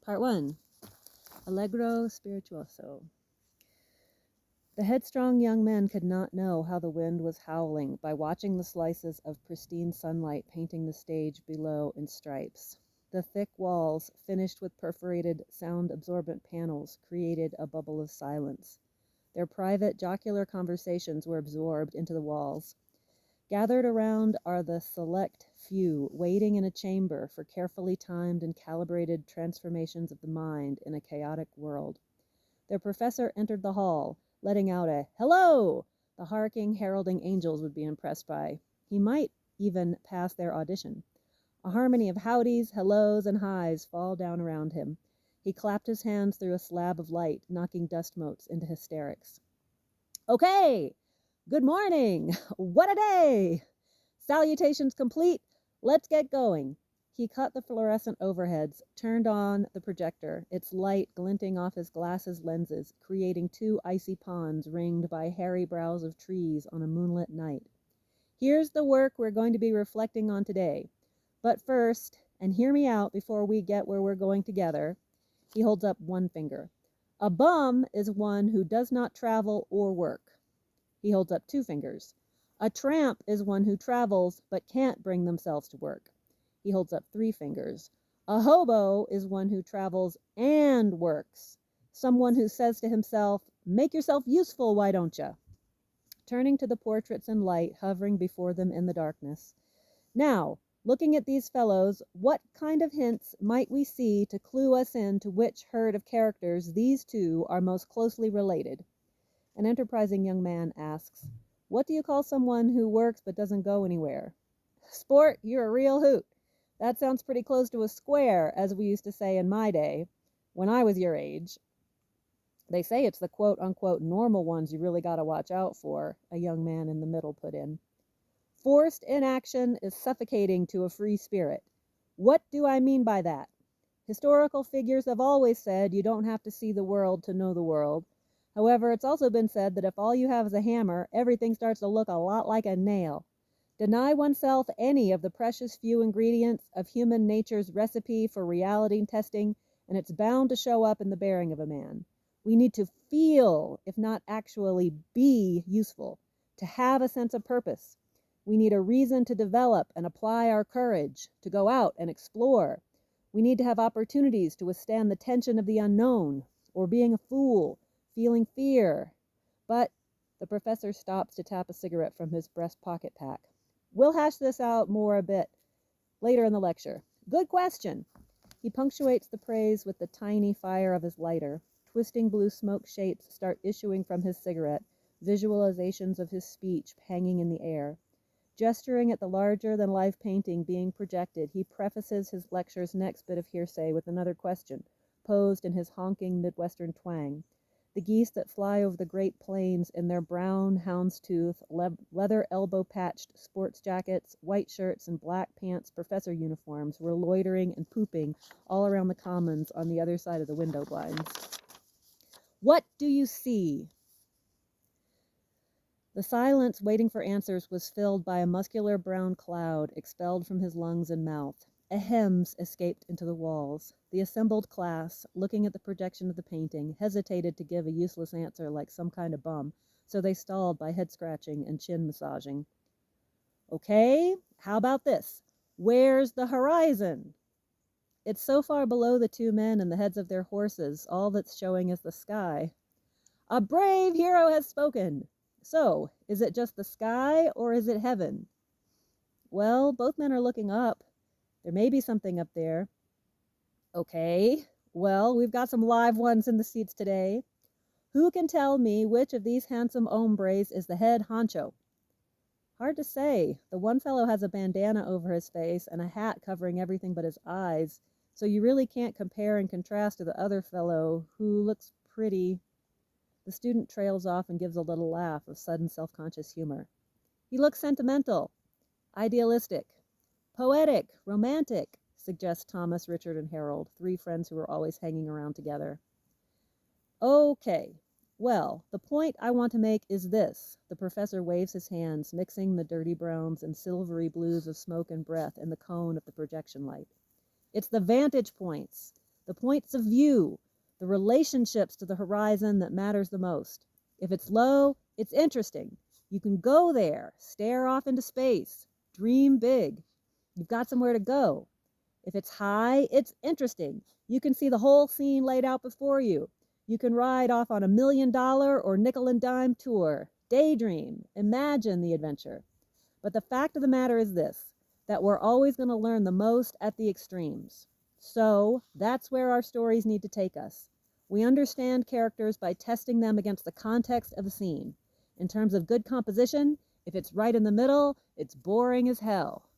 Part 1. Allegro Sprituoso. The headstrong young men could not know how the wind was howling by watching the slices of pristine sunlight painting the stage below in stripes. The thick walls, finished with perforated, sound-absorbent panels, created a bubble of silence. Their private, jocular conversations were absorbed into the walls. Gathered around are the select few, waiting in a chamber for carefully timed and calibrated transformations of the mind in a chaotic world. Their professor entered the hall, letting out a "Hello!" the harking, heralding angels would be impressed by. He might even pass their audition. A harmony of howdies, hellos, and highs fall down around him. He clapped his hands through a slab of light, knocking dust motes into hysterics. "Okay! Good morning! What a day! Salutations complete. Let's get going." He cut the fluorescent overheads, turned on the projector, its light glinting off his glasses lenses, creating 2 icy ponds ringed by hairy brows of trees on a moonlit night. "Here's the work we're going to be reflecting on today. But first, and hear me out before we get where we're going together," he holds up one finger. "A bum is one who does not travel or work." He holds up 2 fingers. "A tramp is one who travels but can't bring themselves to work." He holds up 3 fingers. "A hobo is one who travels and works. Someone who says to himself, 'Make yourself useful, why don't you?'" Turning to the portraits and light hovering before them in the darkness. "Now, looking at these fellows, what kind of hints might we see to clue us in to which herd of characters these 2 are most closely related?" An enterprising young man asks, "What do you call someone who works but doesn't go anywhere?" "Sport, you're a real hoot. That sounds pretty close to a square, as we used to say in my day, when I was your age." "They say it's the quote-unquote normal ones you really gotta watch out for," a young man in the middle put in. "Forced inaction is suffocating to a free spirit. What do I mean by that? Historical figures have always said you don't have to see the world to know the world. However, it's also been said that if all you have is a hammer, everything starts to look a lot like a nail. Deny oneself any of the precious few ingredients of human nature's recipe for reality testing, and it's bound to show up in the bearing of a man. We need to feel, if not actually be, useful, to have a sense of purpose. We need a reason to develop and apply our courage, to go out and explore. We need to have opportunities to withstand the tension of the unknown, or being a fool, feeling fear." But the professor stops to tap a cigarette from his breast pocket pack. "We'll hash this out more a bit later in the lecture." "Good question." He punctuates the praise with the tiny fire of his lighter. Twisting blue smoke shapes start issuing from his cigarette, visualizations of his speech hanging in the air. Gesturing at the larger-than-life painting being projected, he prefaces his lecture's next bit of hearsay with another question, posed in his honking Midwestern twang. The geese that fly over the Great Plains in their brown houndstooth, leather elbow-patched sports jackets, white shirts, and black pants professor uniforms were loitering and pooping all around the commons on the other side of the window blinds. "What do you see?" The silence waiting for answers was filled by a muscular brown cloud expelled from his lungs and mouth. A hems escaped into the walls. The assembled class, looking at the projection of the painting, hesitated to give a useless answer like some kind of bum, so they stalled by head-scratching and chin-massaging. "Okay, how about this? Where's the horizon?" "It's so far below the 2 men and the heads of their horses, all that's showing is the sky." "A brave hero has spoken. So, is it just the sky, or is it heaven?" "Well, both men are looking up. There may be something up there." "Okay, well, we've got some live ones in the seats today. Who can tell me which of these handsome hombres is the head honcho?" "Hard to say. The one fellow has a bandana over his face and a hat covering everything but his eyes, so you really can't compare and contrast to the other fellow, who looks pretty—" The student trails off and gives a little laugh of sudden self-conscious humor. "He looks sentimental, idealistic, poetic, romantic," suggests Thomas, Richard, and Harold, 3 friends who were always hanging around together. "Okay, well, the point I want to make is this." The professor waves his hands, mixing the dirty browns and silvery blues of smoke and breath in the cone of the projection light. "It's the vantage points. the points of view, the relationships to the horizon that matters the most. If it's low, it's interesting. You can go there, stare off into space, dream big. You've got somewhere to go. If it's high, it's interesting. You can see the whole scene laid out before you. You can ride off on $1 million or nickel and dime tour. Daydream. Imagine the adventure. But the fact of the matter is this, that we're always going to learn the most at the extremes. So that's where our stories need to take us. We understand characters by testing them against the context of the scene. In terms of good composition, if it's right in the middle, it's boring as hell.